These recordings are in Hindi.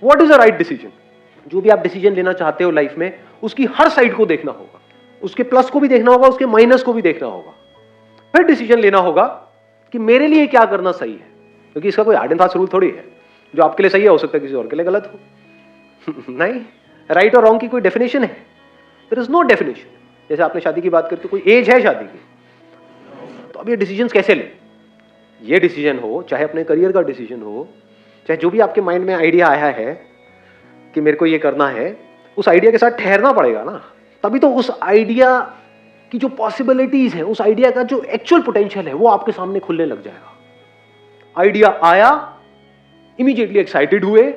What is a right decision? जो भी आप डिसीजन लेना चाहते हो लाइफ में, उसकी हर साइड को देखना होगा, उसके प्लस को भी देखना होगा, उसके माइनस को भी देखना होगा, फिर डिसीजन लेना होगा कि मेरे लिए क्या करना सही है। क्योंकि इसका कोई हार्ड एंड फास्ट रूल थोड़ी है, जो आपके लिए सही है हो सकता है किसी और के लिए गलत हो। नहीं, राइट और रॉन्ग की कोई डेफिनेशन है? There is no definition. जैसे आपने शादी की बात करते, कोई एज है शादी की, तो अब ये डिसीजन कैसे ले? ये डिसीजन हो, चाहे अपने करियर का डिसीजन हो, चाहे जो भी आपके माइंड में आइडिया आया है कि मेरे को ये करना है, उस आइडिया के साथ ठहरना पड़ेगा ना, तभी तो उस आइडिया की जो पॉसिबिलिटीज है, उस आइडिया का जो एक्चुअल पोटेंशियल है, वो आपके सामने खुलने लग जाएगा। आइडिया आया, इमीडिएटली एक्साइटेड हुए,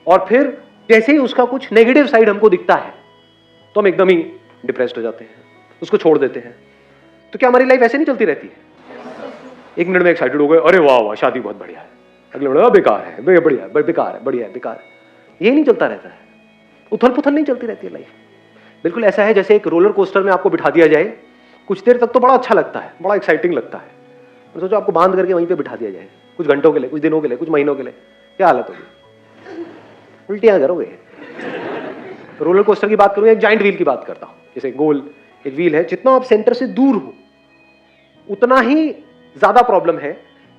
और फिर जैसे ही उसका कुछ नेगेटिव साइड हमको दिखता है तो हम एकदम ही डिप्रेस्ड हो जाते हैं, उसको छोड़ देते हैं। तो क्या हमारी लाइफ ऐसे नहीं चलती रहती है? एक मिनट में एक्साइटेड हो गए, अरे वाह वाह शादी बहुत बढ़िया है, अगले मिनट बेकार है, बढ़िया बेकार है, बढ़िया है, बेकार है। ये नहीं चलता रहता है, उथल पुथल नहीं चलती रहती है लाइफ। बिल्कुल ऐसा है जैसे एक रोलर कोस्टर में आपको बिठा दिया जाए, कुछ देर तक तो बड़ा अच्छा लगता है, बड़ा एक्साइटिंग लगता है, तो सोचो आपको बांध करके वहीं पे बिठा दिया जाए कुछ घंटों के लिए, कुछ दिनों के लिए, कुछ महीनों के लिए, क्या हालत होगी? उल्टियां करोगे। रोलर कोस्टर की बात करूं, एक जाइंट व्हील की बात करता हूं। जैसे गोल एक व्हील है, जितना आप सेंटर से दूर हो उतना ही ज्यादा प्रॉब्लम है,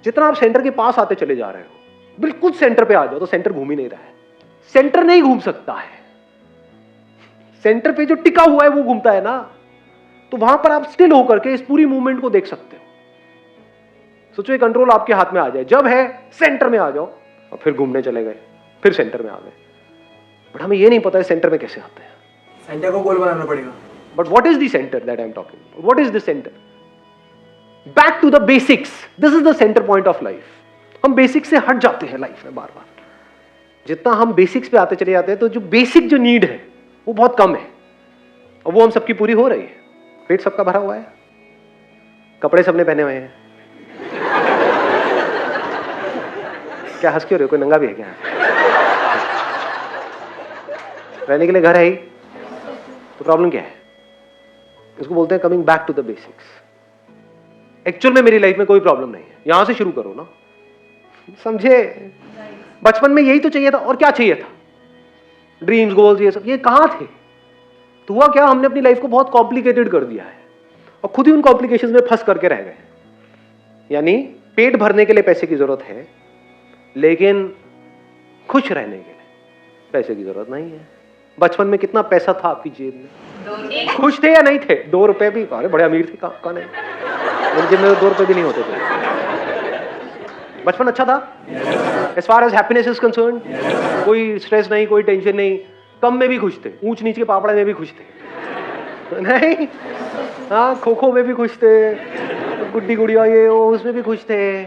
जितना आप सेंटर के पास आते चले जा रहे हो। बिल्कुल सेंटर पे आ जाओ तो सेंटर घूम ही नहीं रहा है, सेंटर नहीं घूम सकता है, सेंटर पे जो टिका हुआ है वो घूमता है ना। तो वहां पर आप स्टिल होकर के इस पूरी मूवमेंट को देख सकते हो। सोचो ये कंट्रोल आपके हाथ में आ जाए, जब है सेंटर में आ जाओ, और फिर घूमने चले गए, फिर सेंटर में आ गए। बट हमें ये नहीं पता है सेंटर में कैसे आते हैं। सेंटर को गोल बनाना पड़ेगा। But what is the centre that I am talking? What is the centre? Back to the basics, this is the centre point of life. हम बेसिक्स से हट जाते हैं लाइफ में बार बार। जितना हम बेसिक्स पे आते चले जाते हैं, तो जो बेसिक जो नीड है वो बहुत कम है, और वो हम सबकी पूरी हो रही है। पेट सबका भरा हुआ है, कपड़े सबने पहने हुए हैं। क्या हंस क्यों रहे हो? कोई नंगा भी है क्या? रहने के लिए घर है ही, तो प्रॉब्लम क्या है? इसको बोलते हैं coming back to the basics. Actual में मेरी लाइफ में कोई प्रॉब्लम नहीं है, यहां से शुरू करो ना, समझे? बचपन में यही तो चाहिए था, और क्या चाहिए था? ड्रीम्स, गोल्स, ये सब, ये कहां थे? तो हुआ क्या, हमने अपनी लाइफ को बहुत कॉम्प्लिकेटेड कर दिया है, और खुद ही उन कॉम्प्लिकेशंस में फंस करके रह गए। यानी पेट भरने के लिए पैसे की जरूरत है, लेकिन खुश रहने के लिए पैसे की जरूरत नहीं है। बचपन में कितना पैसा था आपकी जेब में? खुश थे या नहीं थे? 2 रुपए भी, अरे बड़े अमीर थे, कौन है? मेरी जेब में 2 रुपए भी नहीं होते थे। बचपन अच्छा था as far as happiness is concern. कोई स्ट्रेस नहीं, कोई टेंशन नहीं, कम में भी खुश थे, ऊंच नीच के पापड़े में भी खुश थे, नहीं? हाँ, खो खो में भी खुश थे, गुड्डी गुड़िया ये वो उसमें भी खुश थे।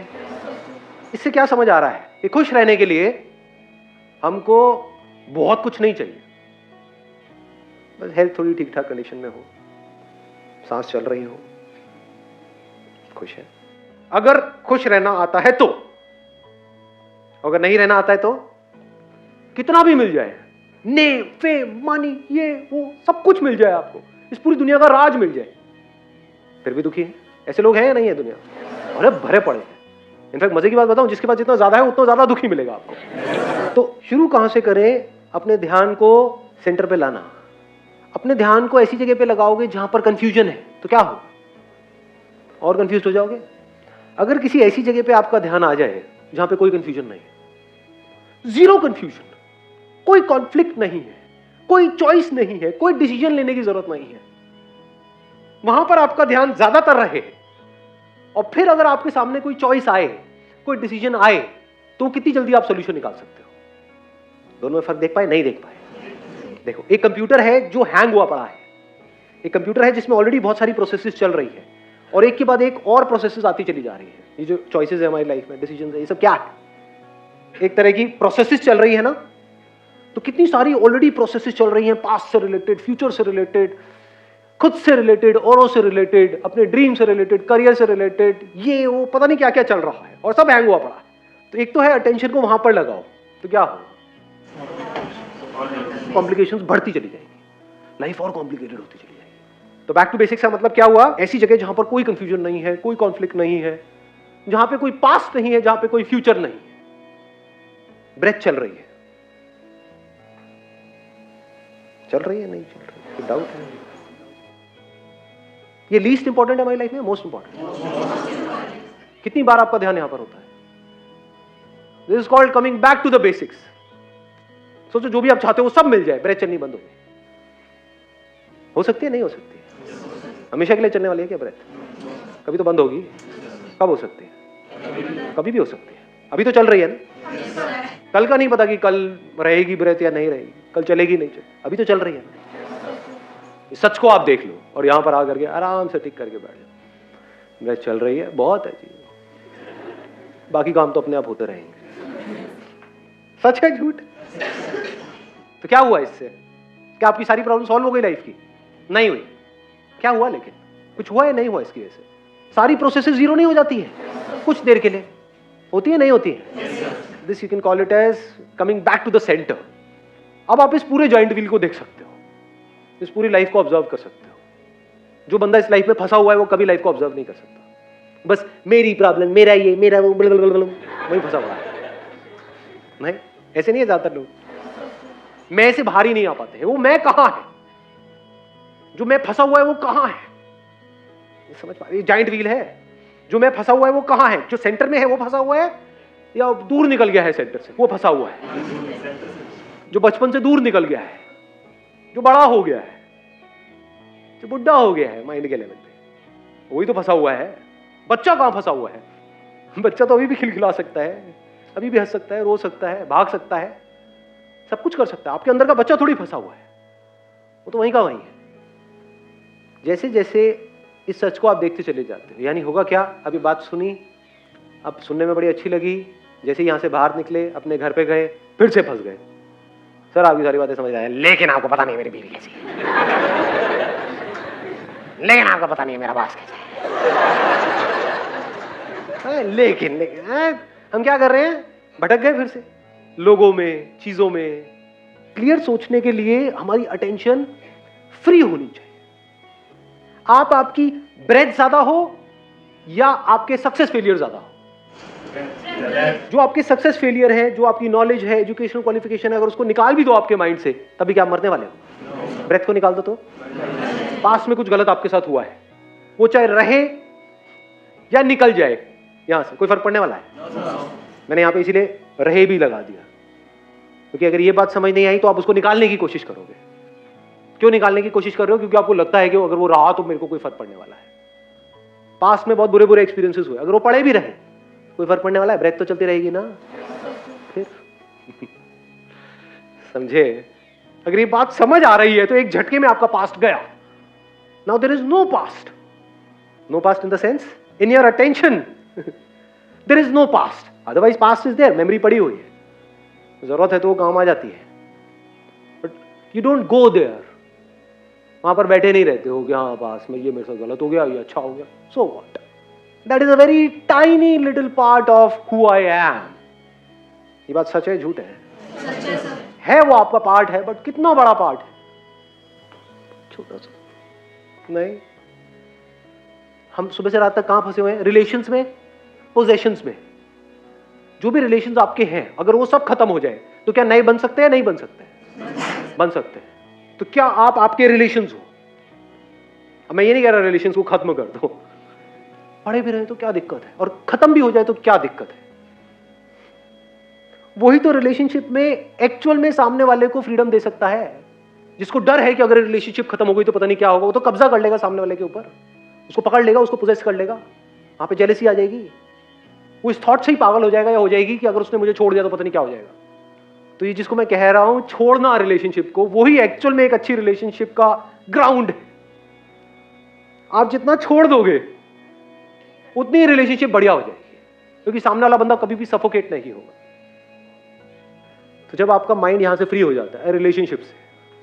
इससे क्या समझ आ रहा है कि खुश रहने के लिए हमको बहुत कुछ नहीं चाहिए, बस हेल्थ थोड़ी ठीक ठाक कंडीशन में हो, सांस चल रही हो, खुश है। अगर खुश रहना आता है तो, अगर नहीं रहना आता है तो कितना भी मिल जाए, नेम, फेम, मनी, ये वो सब कुछ मिल जाए आपको, इस पूरी दुनिया का राज मिल जाए, फिर भी दुखी है। ऐसे लोग हैं या नहीं है दुनिया? अरे भरे पड़े हैं। इनफैक्ट मजे की बात बताऊं, जिसके पास जितना ज्यादा है उतना ज्यादा दुखी मिलेगा आपको। तो शुरू कहां से करें? अपने ध्यान को सेंटर पे लाना। अपने ध्यान को ऐसी जगह पे लगाओगे जहां पर कंफ्यूजन है, तो क्या हो? और कंफ्यूज हो जाओगे। अगर किसी ऐसी जगह पे आपका ध्यान आ जाए जहां पे कोई कंफ्यूजन नहीं है, जीरो कंफ्यूजन, कोई कॉन्फ्लिक्ट नहीं है, कोई चॉइस नहीं है, कोई डिसीजन लेने की जरूरत नहीं है, वहां पर आपका ध्यान ज्यादातर रहे, और फिर अगर आपके सामने कोई चॉइस आए, कोई डिसीजन आए, तो कितनी जल्दी आप सोल्यूशन निकाल सकते हो? दोनों में फर्क देख पाए? नहीं देख पाए? देखो, एक कंप्यूटर है जो हैंग हुआ पड़ा है, एक कंप्यूटर है जिसमें ऑलरेडी बहुत सारी प्रोसेसेस चल रही है, और एक के बाद एक और प्रोसेसेस आती चली जा रही है। ये जो चॉइसेस है हमारी लाइफ में, डिसीजन है, ये सब क्या है? एक तरह की प्रोसेसेस चल रही है ना। तो कितनी सारी ऑलरेडी प्रोसेसेस चल रही हैं, पास्ट से रिलेटेड, फ्यूचर से रिलेटेड, खुद से रिलेटेड, औरों से रिलेटेड, अपने ड्रीम से रिलेटेड, करियर से रिलेटेड, ये वो पता नहीं क्या क्या चल रहा है, और सब हैंग हुआ पड़ा है। तो एक तो है अटेंशन को वहां पर लगाओ, तो क्या हो? कॉम्प्लिकेशंस बढ़ती चली जाएगी, लाइफ और कॉम्प्लिकेटेड होती चली जाएगी। तो बैक टू बेसिक्स का मतलब क्या हुआ? ऐसी जगह जहां पर कोई कंफ्यूजन नहीं है, कोई कॉन्फ्लिक्ट नहीं है, जहां पे कोई पास्ट नहीं है, जहां पे कोई फ्यूचर नहीं है, ब्रेथ चल रही है, चल रही है नहीं चल रही है, डाउट है। ये लीस्ट इंपॉर्टेंट है हमारी लाइफ में, मोस्ट इंपॉर्टेंट। कितनी बार आपका ध्यान यहां पर होता है? This is called coming back to the basics. सोचो जो भी आप चाहते हो वो सब मिल जाए, ब्रेथ चलनी बंद हो गई, हो सकती है नहीं हो सकती है? हमेशा के लिए चलने वाली है क्या ब्रेथ? कभी तो बंद होगी। कब हो सकती है? कभी भी हो सकती है। अभी तो चल रही है ना, कल का नहीं पता कि कल रहेगी ब्रेथ या नहीं रहेगी, कल चलेगी नहीं चलेगी, अभी तो चल रही है ना। सच को आप देख लो और यहां पर आकर के आराम से टिक करके बैठ जाओ, ब्रेथ चल रही है, बहुत है जी, बाकी काम तो अपने आप होते रहेंगे। सच है झूठ? तो क्या हुआ इससे? क्या आपकी सारी प्रॉब्लम सॉल्व हो गई लाइफ की? नहीं हुई। क्या हुआ? लेकिन कुछ हुआ या नहीं हुआ इसकी वजह से? सारी प्रोसेसेस जीरो नहीं हो जाती है कुछ देर के लिए? होती है नहीं होती है? This you can call it as coming back to the centre. अब आप इस पूरे जॉइंट व्हील को देख सकते हो, इस पूरी लाइफ को ऑब्जर्व कर सकते हो। जो बंदा इस लाइफ में फंसा हुआ है वो कभी लाइफ को ऑब्जर्व नहीं कर सकता। बस मेरी प्रॉब्लम, मेरा ये, मेरा वो, वही फंसा हुआ है। नहीं, ऐसे नहीं है ज्यादातर लोग। मैं से बाहर ही नहीं आ पाते हैं। वो मैं कहां है, जो मैं फंसा हुआ है वो कहां है? समझ पा रहे? जॉइंट व्हील है, जो मैं फंसा हुआ है वो कहां है? जो सेंटर में है वो फंसा हुआ है या दूर निकल गया है सेंटर से, वो फंसा हुआ है? जो बचपन से दूर निकल गया है, जो बड़ा हो गया है, जो बुढ़ा हो गया है माइंड के लेवल पे, वही तो फंसा हुआ है। बच्चा कहां फंसा हुआ है? बच्चा तो अभी भी खिलखिला सकता है, अभी भी हंस सकता है, रो सकता है, भाग सकता है, सब कुछ कर सकता है। आपके अंदर का बच्चा थोड़ी फंसा हुआ है, वो तो वहीं का वहीं है। जैसे जैसे इस सच को आप देखते चले जाते हो, यानी होगा क्या? अभी बात सुनी, अब सुनने में बड़ी अच्छी लगी, जैसे यहां से बाहर निकले, अपने घर पे गए, फिर से फंस गए। सर आपकी सारी बातें समझ आए, लेकिन आपको पता नहीं मेरी बीवी कैसी है, लेकिन आपको पता नहीं मेरा बॉस कैसा है, लेकिन हम क्या कर रहे हैं? भटक गए फिर से लोगों में, चीजों में। क्लियर सोचने के लिए हमारी अटेंशन फ्री होनी चाहिए। आप आपकी ब्रेथ ज्यादा हो या आपके सक्सेस फेलियर ज्यादा हो? जो आपके सक्सेस फेलियर है, जो आपकी नॉलेज है, एजुकेशनल क्वालिफिकेशन है, अगर उसको निकाल भी दो आपके माइंड से, तभी क्या मरने वाले हो? ब्रेथ को निकाल दो तो पास में कुछ गलत आपके साथ हुआ है, वो चाहे रहे या निकल जाए यहां से, कोई फर्क पड़ने वाला है? मैंने यहां पे इसीलिए रहे भी लगा दिया, क्योंकि अगर ये बात समझ नहीं आई तो आप उसको निकालने की कोशिश करोगे। क्यों निकालने की कोशिश कर रहे हो? क्योंकि आपको लगता है कि अगर वो रहा तो मेरे को कोई फर्क पड़ने वाला है। पास में बहुत बुरे बुरे एक्सपीरियंसेस हुए, अगर वो पड़े भी रहे कोई फर्क पड़ने वाला है? ब्रेथ तो चलती रहेगी ना फिर। समझे? अगर ये बात समझ आ रही है तो एक झटके में आपका पास्ट गया। Now there is no past, no past in the sense in your attention there is no past, otherwise past is there, memory पड़ी हुई है, जरूरत है तो वो काम आ जाती है, but you don't go there. वहां पर बैठे नहीं रहते हो कि हाँ पास में ये मेरे साथ गलत हो गया, ये अच्छा हो गया, so what, that is a very tiny little part of who I am. ये बात सच है झूठ है? है वो आपका पार्ट है, बट कितना बड़ा पार्ट है? छोटा सा। नहीं, हम सुबह से रात तक कहां फंसे हुए हैं? रिलेशंस में, पोजेशंस में। जो भी रिलेशंस आपके हैं, अगर वो सब खत्म हो जाए तो क्या नए बन सकते हैं? नहीं बन सकते? बन सकते हैं। तो क्या आप आपके रिलेशंस हो? अब मैं ये नहीं कह रहा रिलेशंस को खत्म कर दो, पड़े भी रहे तो क्या दिक्कत है, और खत्म भी हो जाए तो क्या दिक्कत है? वही तो रिलेशनशिप में एक्चुअल में सामने वाले को फ्रीडम दे सकता है। जिसको डर है कि अगर रिलेशनशिप खत्म हो गई तो पता नहीं क्या होगा, वो तो कब्जा कर लेगा सामने वाले के ऊपर, उसको पकड़ लेगा, उसको पोजेस कर लेगा, वहां पे जेलसी आ जाएगी। वो इस थॉट से ही पागल हो जाएगा या हो जाएगी कि अगर उसने मुझे छोड़ दिया तो पता नहीं क्या हो जाएगा। तो ये जिसको मैं कह रहा हूं छोड़ना रिलेशनशिप को, वही एक्चुअल में एक अच्छी रिलेशनशिप का ग्राउंड है। आप जितना छोड़ दोगे उतनी रिलेशनशिप बढ़िया हो जाएगी, क्योंकि सामने वाला बंदा कभी भी सफोकेट नहीं होगा। तो जब आपका माइंड यहां से फ्री हो जाता है, रिलेशनशिप से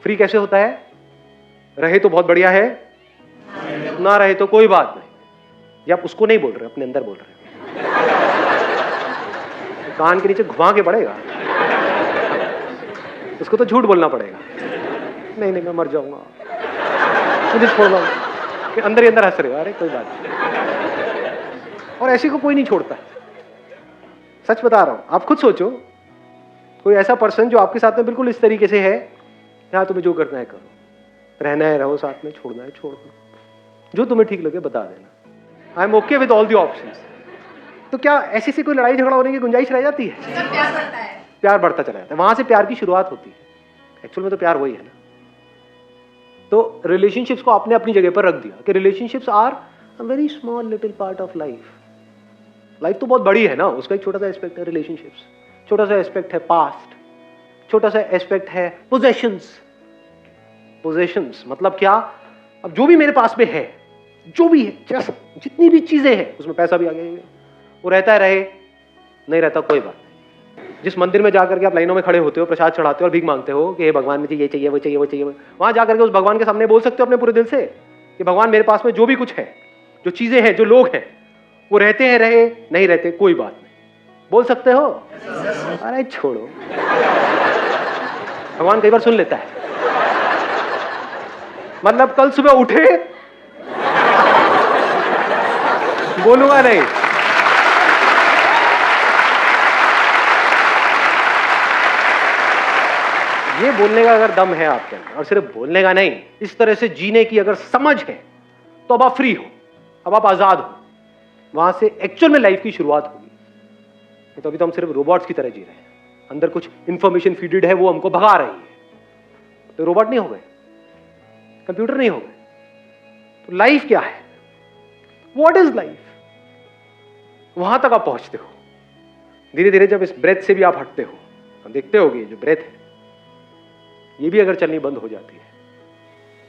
फ्री कैसे होता है? रहे तो बहुत बढ़िया है, ना रहे तो कोई बात नहीं। ये आप उसको नहीं बोल रहे, अपने अंदर बोल रहे हैं। कान के नीचे घुमा के पड़ेगा, उसको तो झूठ बोलना पड़ेगा। नहीं नहीं मैं मर जाऊंगा, मुझे छोड़ दो। अंदर ही अंदर हंस रहे हो, अरे कोई बात नहीं। और ऐसे को कोई नहीं छोड़ता, सच बता रहा हूं। आप खुद सोचो, कोई ऐसा पर्सन जो आपके साथ में बिल्कुल इस तरीके से है, यहाँ तुम्हें जो करना है करो, रहना है रहो साथ में, छोड़ना है छोड़ दो, जो तुम्हें ठीक लगे बता देना। I am okay with all the options. तो क्या ऐसी से कोई लड़ाई झगड़ा होने की गुंजाइश रह जाती है? प्यार बढ़ता है, प्यार बढ़ता चला जाता है, वहां से प्यार की शुरुआत होती है। एक्चुअल में तो प्यार वही है ना। तो रिलेशनशिप्स को आपने अपनी जगह पर रख दिया कि relationships are a very small little part of life. Life तो बहुत बड़ी है ना, उसका एक छोटा सा एस्पेक्ट है रिलेशनशिप्स, छोटा सा एस्पेक्ट है पास्ट, छोटा सा एस्पेक्ट है पोजेशंस। पोजेशंस मतलब क्या? अब जो भी मेरे पास में है, जो भी है, जस्ट जितनी भी चीजें हैं, उसमें पैसा भी आ गया, वो रहता है रहे, नहीं रहता कोई बात नहीं। जिस मंदिर में जाकर के आप लाइनों में खड़े होते हो, प्रसाद चढ़ाते हो और भीख मांगते हो कि हे भगवान मुझे ये चाहिए वो चाहिए वो चाहिए, वहां जाकर के उस भगवान के सामने बोल सकते हो अपने पूरे दिल से कि भगवान मेरे पास में जो भी कुछ है, जो चीजें हैं, जो लोग हैं, वो रहते हैं रहे, नहीं रहते कोई बात नहीं, बोल सकते हो? अरे छोड़ो, भगवान कई बार सुन लेता है। मतलब कल सुबह उठे, बोलूंगा नहीं, ये बोलने का अगर दम है आपके अंदर, और सिर्फ बोलने का नहीं, इस तरह से जीने की अगर समझ है, तो अब आप फ्री हो, अब आप आजाद हो। वहां से एक्चुअल में लाइफ की शुरुआत होगी। तो अभी तो हम सिर्फ रोबोट्स की तरह जी रहे हैं, अंदर कुछ इंफॉर्मेशन फीडेड है, वो हमको भगा रही है। तो रोबोट नहीं हो गए, कंप्यूटर नहीं हो गए। तो लाइफ क्या है? What is life? वहां तक आप पहुंचते हो। धीरे धीरे जब इस ब्रेथ से भी आप हटते हो, हम देखते होगे जो ब्रेथ है, ये भी अगर चलनी बंद हो जाती है,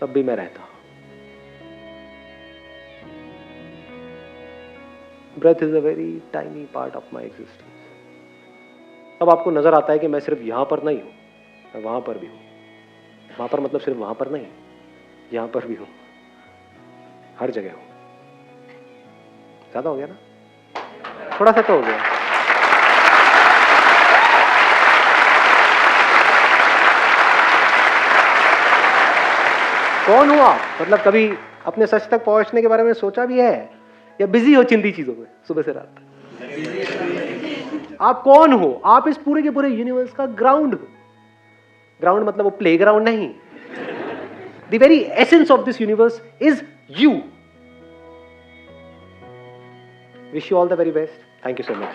तब भी मैं रहता हूं। Breath is a very tiny part of my existence. तब आपको नजर आता है कि मैं सिर्फ यहां पर नहीं हूं, मैं वहां पर भी हूं। वहां पर मतलब सिर्फ वहां पर नहीं, यहां पर भी हूं, हर जगह हूं। ज्यादा हो गया ना? थोड़ा सा तो हो गया। कौन हो आप? मतलब कभी अपने सच तक पहुंचने के बारे में सोचा भी है, या बिजी हो चिंदी चीजों में सुबह से रात? आप कौन हो? आप इस पूरे के पूरे यूनिवर्स का ग्राउंड हो। ग्राउंड मतलब वो प्ले ग्राउंड नहीं, the very essence of this universe is you. Wish you all the very best. Thank you so much.